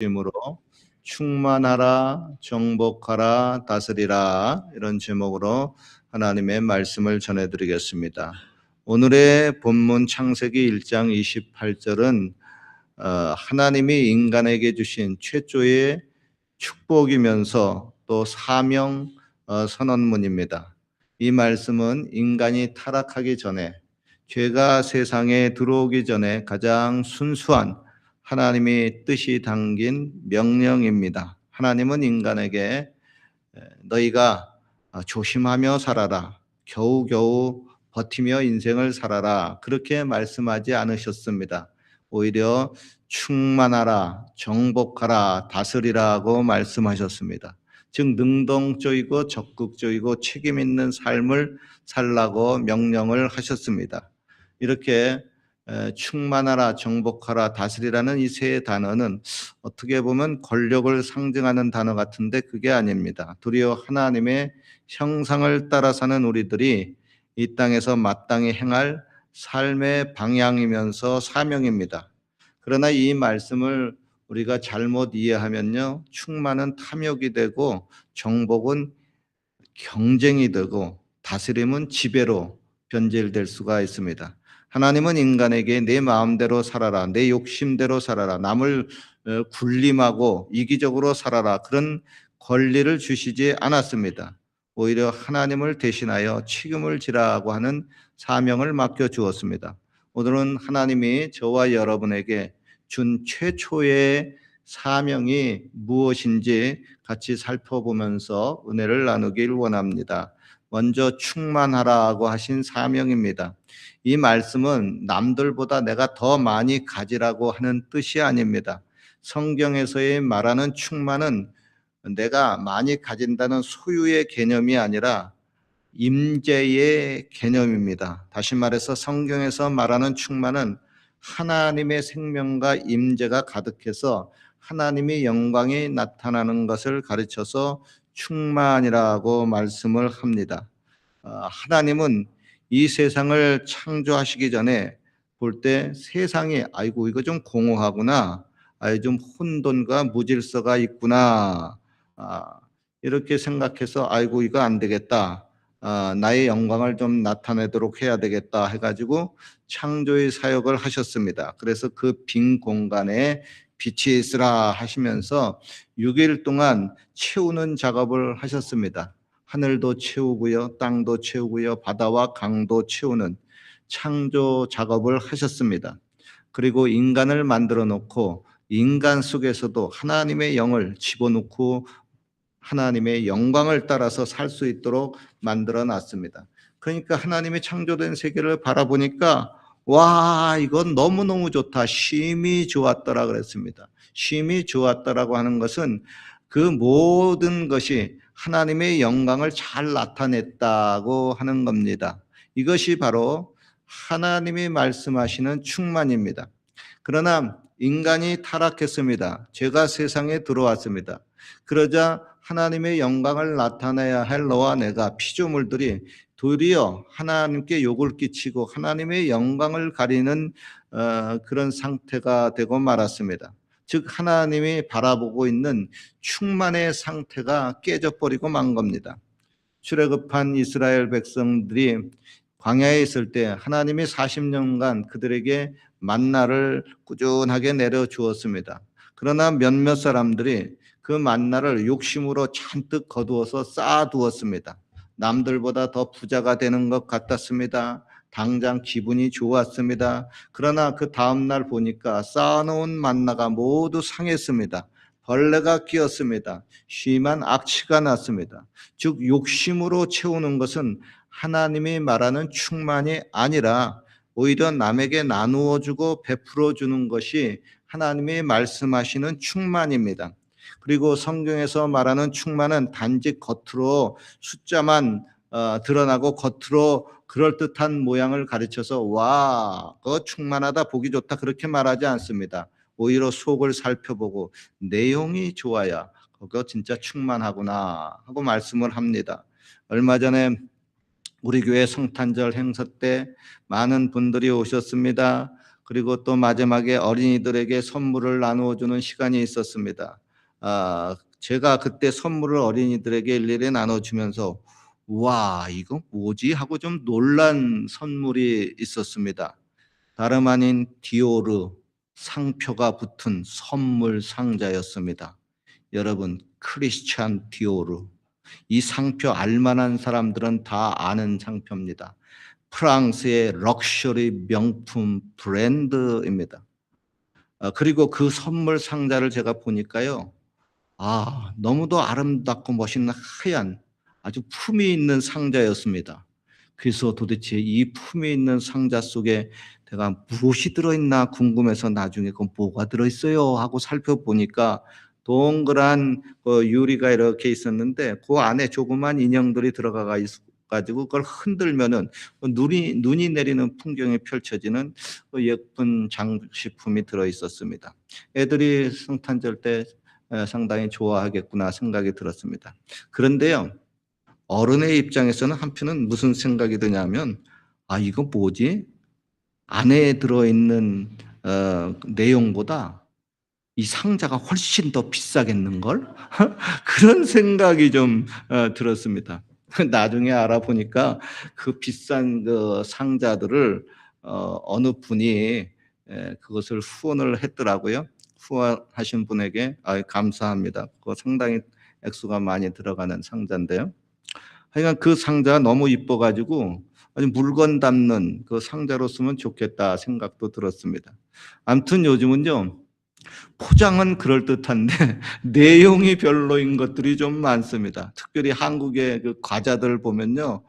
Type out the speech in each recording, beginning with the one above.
이름으로 충만하라, 정복하라, 다스리라 이런 제목으로 하나님의 말씀을 전해드리겠습니다. 오늘의 본문 창세기 1장 28절은 하나님이 인간에게 주신 최초의 축복이면서 또 사명 선언문입니다. 이 말씀은 인간이 타락하기 전에, 죄가 세상에 들어오기 전에 가장 순수한 하나님의 뜻이 담긴 명령입니다. 하나님은 인간에게 너희가 조심하며 살아라, 겨우겨우 버티며 인생을 살아라, 그렇게 말씀하지 않으셨습니다. 오히려 충만하라, 정복하라, 다스리라고 말씀하셨습니다. 즉 능동적이고 적극적이고 책임 있는 삶을 살라고 명령을 하셨습니다. 이렇게 충만하라, 정복하라, 다스리라는 이 세 단어는 어떻게 보면 권력을 상징하는 단어 같은데 그게 아닙니다. 도리어 하나님의 형상을 따라 사는 우리들이 이 땅에서 마땅히 행할 삶의 방향이면서 사명입니다. 그러나 이 말씀을 우리가 잘못 이해하면요, 충만은 탐욕이 되고 정복은 경쟁이 되고 다스림은 지배로 변질될 수가 있습니다. 하나님은 인간에게 내 마음대로 살아라, 내 욕심대로 살아라, 남을 군림하고 이기적으로 살아라, 그런 권리를 주시지 않았습니다. 오히려 하나님을 대신하여 책임을 지라고 하는 사명을 맡겨 주었습니다. 오늘은 하나님이 저와 여러분에게 준 최초의 사명이 무엇인지 같이 살펴보면서 은혜를 나누길 원합니다. 먼저 충만하라고 하신 사명입니다. 이 말씀은 남들보다 내가 더 많이 가지라고 하는 뜻이 아닙니다. 성경에서의 말하는 충만은 내가 많이 가진다는 소유의 개념이 아니라 임재의 개념입니다. 다시 말해서 성경에서 말하는 충만은 하나님의 생명과 임재가 가득해서 하나님의 영광이 나타나는 것을 가르쳐서 충만이라고 말씀을 합니다. 하나님은 이 세상을 창조하시기 전에 볼 때 세상이 아이고 이거 좀 공허하구나, 좀 혼돈과 무질서가 있구나, 이렇게 생각해서 아이고 이거 안 되겠다, 나의 영광을 좀 나타내도록 해야 되겠다 해가지고 창조의 사역을 하셨습니다. 그래서 그 빈 공간에 빛이 있으라 하시면서 6일 동안 채우는 작업을 하셨습니다. 하늘도 채우고요, 땅도 채우고요, 바다와 강도 채우는 창조 작업을 하셨습니다. 그리고 인간을 만들어 놓고 인간 속에서도 하나님의 영을 집어넣고 하나님의 영광을 따라서 살 수 있도록 만들어 놨습니다. 그러니까 하나님의 창조된 세계를 바라보니까 와, 이건 너무너무 좋다, 쉼이 좋았더라 그랬습니다. 쉼이 좋았더라고 하는 것은 그 모든 것이 하나님의 영광을 잘 나타냈다고 하는 겁니다. 이것이 바로 하나님이 말씀하시는 충만입니다. 그러나 인간이 타락했습니다. 죄가 세상에 들어왔습니다. 그러자 하나님의 영광을 나타내야 할 너와 내가 피조물들이 도리어 하나님께 욕을 끼치고 하나님의 영광을 가리는 그런 상태가 되고 말았습니다. 즉 하나님이 바라보고 있는 충만의 상태가 깨져버리고 만 겁니다. 출애굽한 이스라엘 백성들이 광야에 있을 때 하나님이 40년간 그들에게 만나를 꾸준하게 내려주었습니다. 그러나 몇몇 사람들이 그 만나를 욕심으로 잔뜩 거두어서 쌓아두었습니다. 남들보다 더 부자가 되는 것 같았습니다. 당장 기분이 좋았습니다. 그러나 그 다음날 보니까 쌓아놓은 만나가 모두 상했습니다. 벌레가 끼었습니다. 심한 악취가 났습니다. 즉 욕심으로 채우는 것은 하나님이 말하는 충만이 아니라 오히려 남에게 나누어 주고 베풀어 주는 것이 하나님이 말씀하시는 충만입니다. 그리고 성경에서 말하는 충만은 단지 겉으로 숫자만 드러나고 겉으로 그럴듯한 모양을 가르쳐서 와, 그거 충만하다, 보기 좋다, 그렇게 말하지 않습니다. 오히려 속을 살펴보고 내용이 좋아야 그거 진짜 충만하구나 하고 말씀을 합니다. 얼마 전에 우리 교회 성탄절 행사 때 많은 분들이 오셨습니다. 그리고 또 마지막에 어린이들에게 선물을 나누어 주는 시간이 있었습니다. 제가 그때 선물을 어린이들에게 일일이 나눠 주면서 '와 이거 뭐지?' 하고 좀 놀란 선물이 있었습니다. 다름 아닌 디오르 상표가 붙은 선물 상자였습니다. 여러분 크리스찬 디오르, 이 상표 알만한 사람들은 다 아는 상표입니다. 프랑스의 럭셔리 명품 브랜드입니다. 그리고 그 선물 상자를 제가 보니까요. 너무도 아름답고 멋있는 하얀 아주 품위 있는 상자였습니다. 그래서 도대체 이 품위 있는 상자 속에 내가 무엇이 들어있나 궁금해서 나중에 그건 뭐가 들어있어요 하고 살펴보니까 동그란 유리가 이렇게 있었는데 그 안에 조그만 인형들이 들어가 가지고 그걸 흔들면은 눈이 내리는 풍경이 펼쳐지는 예쁜 장식품이 들어 있었습니다. 애들이 성탄절 때 상당히 좋아하겠구나 생각이 들었습니다. 그런데요. 어른의 입장에서는 한편은 무슨 생각이 드냐면 '아 이거 뭐지? 안에 들어있는 내용보다 이 상자가 훨씬 더 비싸겠는걸?' 그런 생각이 좀 들었습니다. 나중에 알아보니까 그 비싼 그 상자들을 어느 분이 그것을 후원을 했더라고요. 후원하신 분에게 감사합니다. 그거 상당히 액수가 많이 들어가는 상자인데요. 하여간 그 상자가 너무 이뻐 가지고 아주 '물건 담는 그 상자로 쓰면 좋겠다.' 생각도 들었습니다. 아무튼 요즘은요. 포장은 그럴듯한데 내용이 별로인 것들이 좀 많습니다. 특별히 한국의 그 과자들 보면요.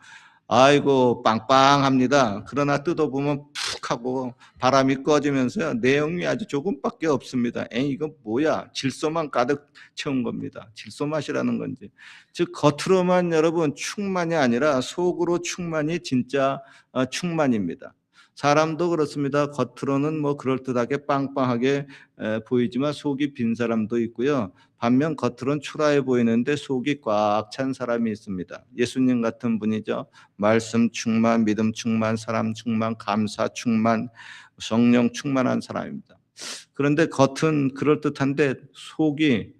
아이고 빵빵합니다. 그러나 뜯어보면 푹 하고 바람이 꺼지면서요. 내용이 아주 조금밖에 없습니다. 에이 이거 뭐야. 질소만 가득 채운 겁니다. 질소 맛이라는 건지. 즉 겉으로만 여러분 충만이 아니라 속으로 충만이 진짜 충만입니다. 사람도 그렇습니다. 겉으로는 뭐 그럴듯하게 빵빵하게 보이지만 속이 빈 사람도 있고요. 반면 겉으로는 초라해 보이는데 속이 꽉 찬 사람이 있습니다. 예수님 같은 분이죠. 말씀 충만, 믿음 충만, 사람 충만, 감사 충만, 성령 충만한 사람입니다. 그런데 겉은 그럴듯한데 속이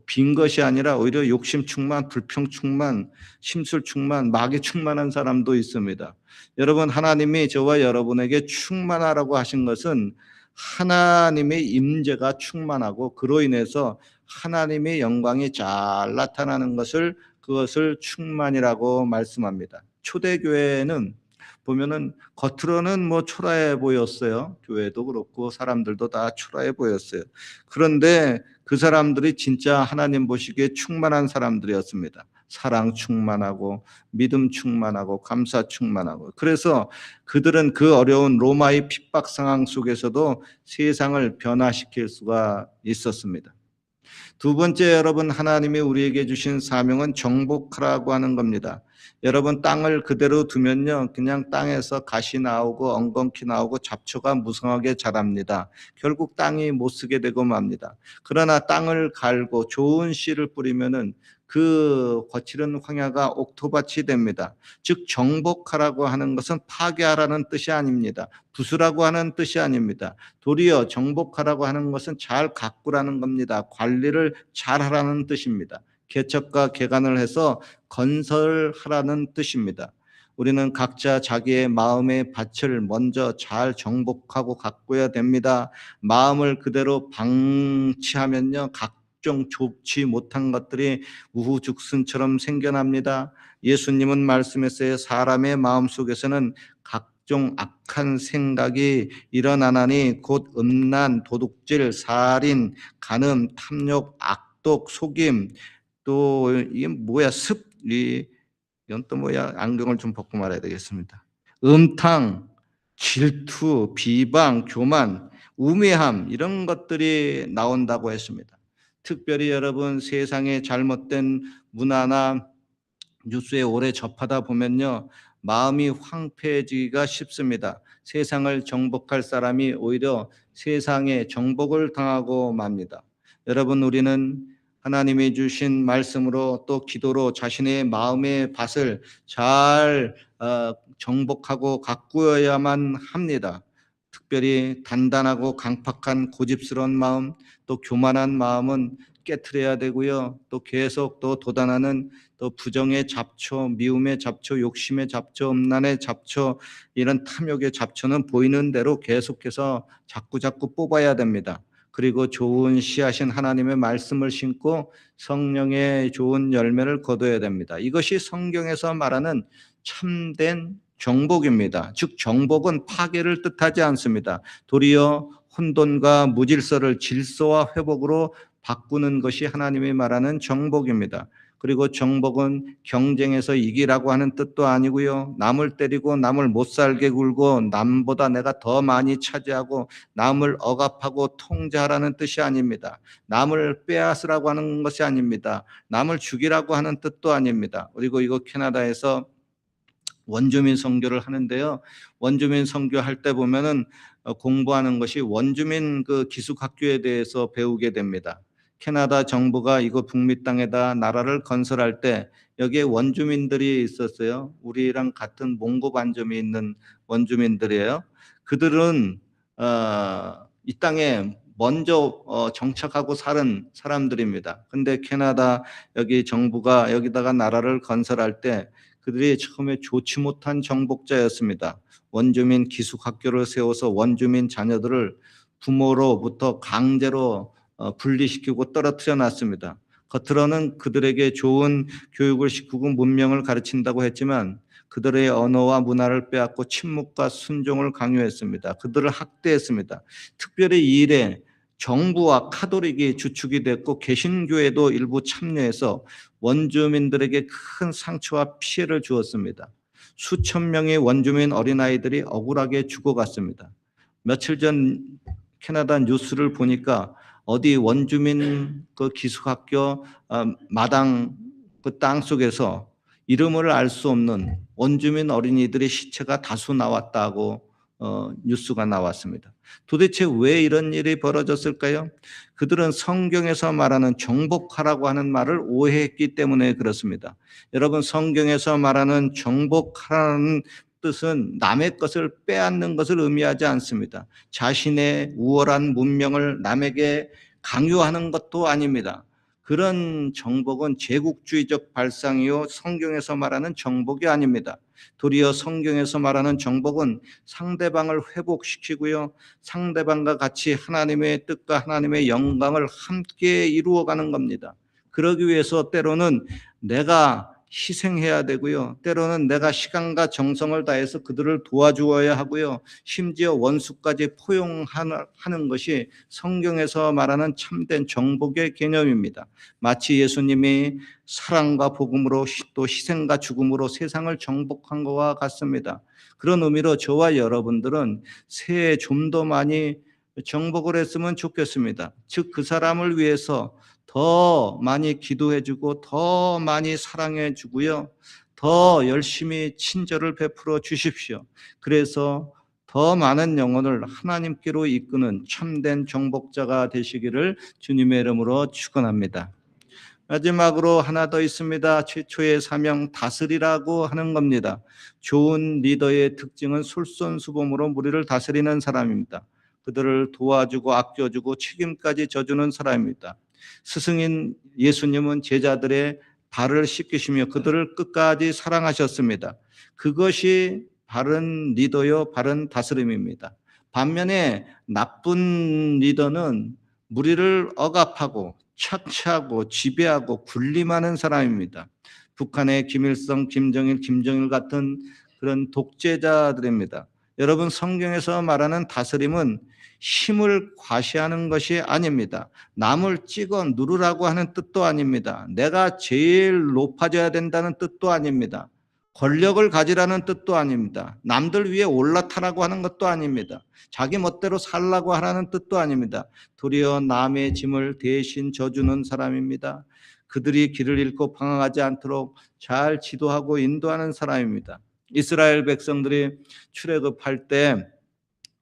빈 것이 아니라 오히려 욕심 충만, 불평 충만, 심술 충만, 마귀 충만한 사람도 있습니다. 여러분 하나님이 저와 여러분에게 충만하라고 하신 것은 하나님의 임재가 충만하고 그로 인해서 하나님의 영광이 잘 나타나는 것을 그것을 충만이라고 말씀합니다. 초대교회는 보면은 겉으로는 뭐 초라해 보였어요. 교회도 그렇고 사람들도 다 초라해 보였어요. 그런데 그 사람들이 진짜 하나님 보시기에 충만한 사람들이었습니다. 사랑 충만하고 믿음 충만하고 감사 충만하고 그래서 그들은 그 어려운 로마의 핍박 상황 속에서도 세상을 변화시킬 수가 있었습니다. 두 번째 여러분 하나님이 우리에게 주신 사명은 정복하라고 하는 겁니다. 여러분 땅을 그대로 두면요 그냥 땅에서 가시 나오고 엉겅퀴 나오고 잡초가 무성하게 자랍니다. 결국 땅이 못 쓰게 되고 맙니다. 그러나 땅을 갈고 좋은 씨를 뿌리면은 그 거칠은 황야가 옥토밭이 됩니다. 즉 정복하라고 하는 것은 파괴하라는 뜻이 아닙니다. 부수라고 하는 뜻이 아닙니다. 도리어 정복하라고 하는 것은 잘 가꾸라는 겁니다. 관리를 잘하라는 뜻입니다. 개척과 개간을 해서 건설하라는 뜻입니다. 우리는 각자 자기의 마음의 밭을 먼저 잘 정복하고 가꿔야 됩니다. 마음을 그대로 방치하면요 각종 좋지 못한 것들이 우후죽순처럼 생겨납니다. 예수님은 말씀했어요. 사람의 마음속에서는 각종 악한 생각이 일어나나니 곧 음란, 도둑질, 살인, 간음, 탐욕, 악독, 속임, 또 이게 뭐야 이건 또 뭐야 안경을 좀 벗고 말해야 되겠습니다. 음탕, 질투, 비방, 교만, 우매함 이런 것들이 나온다고 했습니다. 특별히 여러분 세상의 잘못된 문화나 뉴스에 오래 접하다 보면요. 마음이 황폐해지기가 쉽습니다. 세상을 정복할 사람이 오히려 세상에 정복을 당하고 맙니다. 여러분 우리는 하나님이 주신 말씀으로 또 기도로 자신의 마음의 밭을 잘 정복하고 가꾸어야만 합니다. 특별히 단단하고 강팍한 고집스러운 마음, 또 교만한 마음은 깨트려야 되고요. 또 계속 또 도단하는 또 부정의 잡초, 미움의 잡초, 욕심의 잡초, 음란의 잡초, 이런 탐욕의 잡초는 보이는 대로 계속해서 자꾸자꾸 뽑아야 됩니다. 그리고 좋은 씨앗인 하나님의 말씀을 심고 성령의 좋은 열매를 거둬야 됩니다. 이것이 성경에서 말하는 참된 정복입니다. 즉 정복은 파괴를 뜻하지 않습니다. 도리어 혼돈과 무질서를 질서와 회복으로 바꾸는 것이 하나님이 말하는 정복입니다. 그리고 정복은 경쟁에서 이기라고 하는 뜻도 아니고요. 남을 때리고 남을 못 살게 굴고 남보다 내가 더 많이 차지하고 남을 억압하고 통제하라는 뜻이 아닙니다. 남을 빼앗으라고 하는 것이 아닙니다. 남을 죽이라고 하는 뜻도 아닙니다. 그리고 이거 캐나다에서 원주민 선교를 하는데요. 원주민 선교할 때 보면은 공부하는 것이 원주민 그 기숙학교에 대해서 배우게 됩니다. 캐나다 정부가 이거 북미 땅에다 나라를 건설할 때 여기에 원주민들이 있었어요. 우리랑 같은 몽고 반점이 있는 원주민들이에요. 그들은 이 땅에 먼저 정착하고 사는 사람들입니다. 근데 캐나다 여기 정부가 여기다가 나라를 건설할 때 그들이 처음에 좋지 못한 정복자였습니다. 원주민 기숙학교를 세워서 원주민 자녀들을 부모로부터 강제로 분리시키고 떨어뜨려 놨습니다. 겉으로는 그들에게 좋은 교육을 시키고 문명을 가르친다고 했지만 그들의 언어와 문화를 빼앗고 침묵과 순종을 강요했습니다. 그들을 학대했습니다. 특별히 이 일에 정부와 카톨릭이 주축이 됐고 개신교회도 일부 참여해서 원주민들에게 큰 상처와 피해를 주었습니다. 수천 명의 원주민 어린아이들이 억울하게 죽어갔습니다. 며칠 전 캐나다 뉴스를 보니까 어디 원주민 그 기숙학교 마당 그 땅 속에서 이름을 알 수 없는 원주민 어린이들의 시체가 다수 나왔다고 뉴스가 나왔습니다. 도대체 왜 이런 일이 벌어졌을까요? 그들은 성경에서 말하는 정복하라고 하는 말을 오해했기 때문에 그렇습니다. 여러분, 성경에서 말하는 정복하라는 뜻은 남의 것을 빼앗는 것을 의미하지 않습니다. 자신의 우월한 문명을 남에게 강요하는 것도 아닙니다. 그런 정복은 제국주의적 발상이요 성경에서 말하는 정복이 아닙니다. 도리어 성경에서 말하는 정복은 상대방을 회복시키고요, 상대방과 같이 하나님의 뜻과 하나님의 영광을 함께 이루어가는 겁니다. 그러기 위해서 때로는 내가 희생해야 되고요, 때로는 내가 시간과 정성을 다해서 그들을 도와주어야 하고요, 심지어 원수까지 포용하는 것이 성경에서 말하는 참된 정복의 개념입니다. 마치 예수님이 사랑과 복음으로 또 희생과 죽음으로 세상을 정복한 것과 같습니다. 그런 의미로 저와 여러분들은 새해 좀 더 많이 정복을 했으면 좋겠습니다. 즉 그 사람을 위해서 더 많이 기도해주고 더 많이 사랑해주고요, 더 열심히 친절을 베풀어 주십시오. 그래서 더 많은 영혼을 하나님께로 이끄는 참된 정복자가 되시기를 주님의 이름으로 축원합니다. 마지막으로 하나 더 있습니다. 최초의 사명, 다스리라고 하는 겁니다. 좋은 리더의 특징은 솔선수범으로 무리를 다스리는 사람입니다. 그들을 도와주고 아껴주고 책임까지 져주는 사람입니다. 스승인 예수님은 제자들의 발을 씻기시며 그들을 끝까지 사랑하셨습니다. 그것이 바른 리더요 바른 다스림입니다. 반면에 나쁜 리더는 무리를 억압하고 착취하고 지배하고 군림하는 사람입니다. 북한의 김일성, 김정일 같은 그런 독재자들입니다. 여러분, 성경에서 말하는 다스림은 힘을 과시하는 것이 아닙니다. 남을 찍어 누르라고 하는 뜻도 아닙니다. 내가 제일 높아져야 된다는 뜻도 아닙니다. 권력을 가지라는 뜻도 아닙니다. 남들 위에 올라타라고 하는 것도 아닙니다. 자기 멋대로 살라고 하라는 뜻도 아닙니다. 도리어 남의 짐을 대신 져주는 사람입니다. 그들이 길을 잃고 방황하지 않도록 잘 지도하고 인도하는 사람입니다. 이스라엘 백성들이 출애굽할 때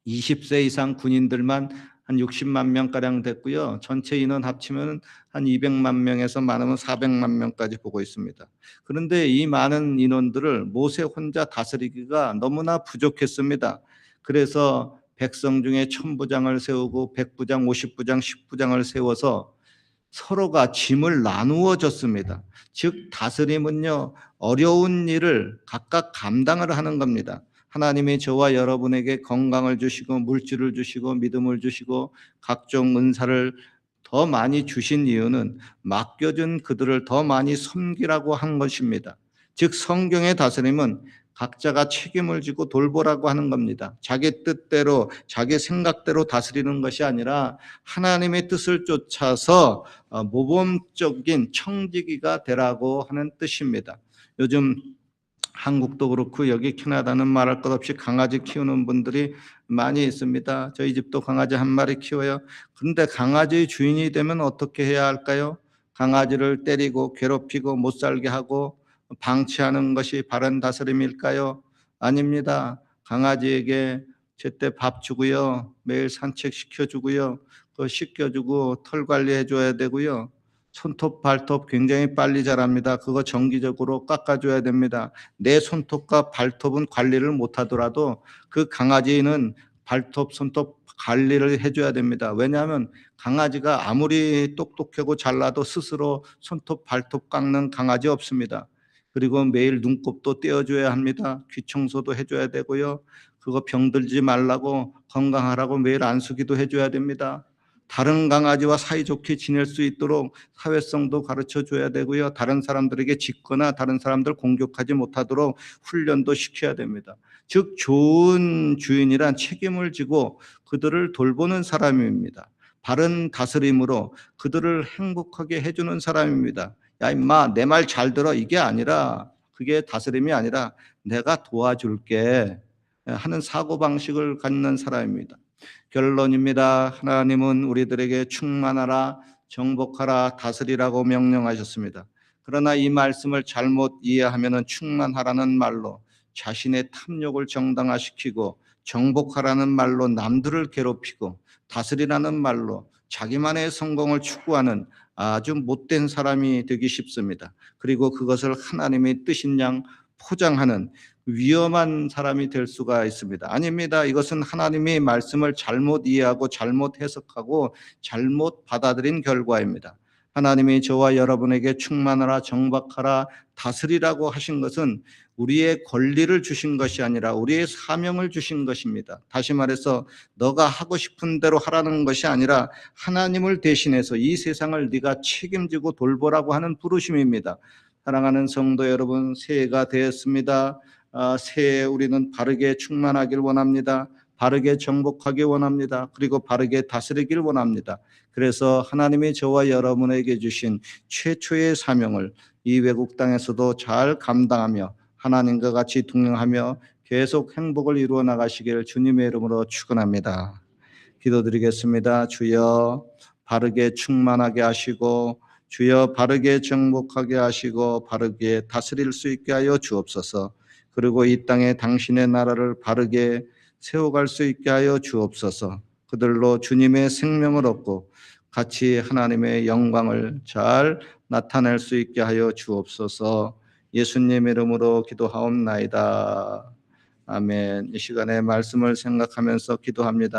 20세 이상 군인들만 한 60만 명가량 됐고요. 전체 인원 합치면 한 200만 명에서 많으면 400만 명까지 보고 있습니다. 그런데 이 많은 인원들을 모세 혼자 다스리기가 너무나 부족했습니다. 그래서 백성 중에 천부장을 세우고 백부장, 50부장, 10부장을 세워서 서로가 짐을 나누어 줬습니다. 즉 다스림은요, 어려운 일을 각각 감당을 하는 겁니다. 하나님이 저와 여러분에게 건강을 주시고 물질을 주시고 믿음을 주시고 각종 은사를 더 많이 주신 이유는 맡겨준 그들을 더 많이 섬기라고 한 것입니다. 즉 성경의 다스림은 각자가 책임을 지고 돌보라고 하는 겁니다. 자기 뜻대로 자기 생각대로 다스리는 것이 아니라 하나님의 뜻을 쫓아서 모범적인 청지기가 되라고 하는 뜻입니다. 요즘 한국도 그렇고 여기 캐나다는 말할 것 없이 강아지 키우는 분들이 많이 있습니다. 저희 집도 강아지 한 마리 키워요. 그런데 강아지의 주인이 되면 어떻게 해야 할까요? 강아지를 때리고 괴롭히고 못 살게 하고 방치하는 것이 바른 다스림일까요? 아닙니다. 강아지에게 제때 밥 주고요. 매일 산책시켜 주고요. 씻겨주고 털 관리해 줘야 되고요. 손톱 발톱 굉장히 빨리 자랍니다. 그거 정기적으로 깎아줘야 됩니다. 내 손톱과 발톱은 관리를 못하더라도 그 강아지는 발톱 손톱 관리를 해줘야 됩니다. 왜냐하면 강아지가 아무리 똑똑하고 잘나도 스스로 손톱 발톱 깎는 강아지 없습니다. 그리고 매일 눈곱도 떼어줘야 합니다. 귀 청소도 해줘야 되고요. 그거 병들지 말라고 건강하라고 매일 안수기도 해줘야 됩니다. 다른 강아지와 사이좋게 지낼 수 있도록 사회성도 가르쳐 줘야 되고요. 다른 사람들에게 짖거나 다른 사람들 공격하지 못하도록 훈련도 시켜야 됩니다. 즉 좋은 주인이란 책임을 지고 그들을 돌보는 사람입니다. 바른 다스림으로 그들을 행복하게 해주는 사람입니다. 야 임마 내 말 잘 들어 이게 아니라 그게 다스림이 아니라 내가 도와줄게 하는 사고방식을 갖는 사람입니다. 결론입니다. 하나님은 우리들에게 충만하라, 정복하라, 다스리라고 명령하셨습니다. 그러나 이 말씀을 잘못 이해하면 충만하라는 말로 자신의 탐욕을 정당화시키고 정복하라는 말로 남들을 괴롭히고 다스리라는 말로 자기만의 성공을 추구하는 아주 못된 사람이 되기 쉽습니다. 그리고 그것을 하나님의 뜻인 양 포장하는 위험한 사람이 될 수가 있습니다. 아닙니다. 이것은 하나님의 말씀을 잘못 이해하고 잘못 해석하고 잘못 받아들인 결과입니다. 하나님이 저와 여러분에게 충만하라, 정박하라, 다스리라고 하신 것은 우리의 권리를 주신 것이 아니라 우리의 사명을 주신 것입니다. 다시 말해서 너가 하고 싶은 대로 하라는 것이 아니라 하나님을 대신해서 이 세상을 네가 책임지고 돌보라고 하는 부르심입니다. 사랑하는 성도 여러분, 새해가 되었습니다. 새해 우리는 바르게 충만하길 원합니다. 바르게 정복하길 원합니다. 그리고 바르게 다스리길 원합니다. 그래서 하나님이 저와 여러분에게 주신 최초의 사명을 이 외국 땅에서도 잘 감당하며 하나님과 같이 동행하며 계속 행복을 이루어 나가시기를 주님의 이름으로 축원합니다. 기도드리겠습니다. 주여 바르게 충만하게 하시고 주여 바르게 정복하게 하시고 바르게 다스릴 수 있게 하여 주옵소서. 그리고 이 땅에 당신의 나라를 바르게 세워갈 수 있게 하여 주옵소서. 그들로 주님의 생명을 얻고 같이 하나님의 영광을 잘 나타낼 수 있게 하여 주옵소서. 예수님 이름으로 기도하옵나이다. 아멘. 이 시간에 말씀을 생각하면서 기도합니다.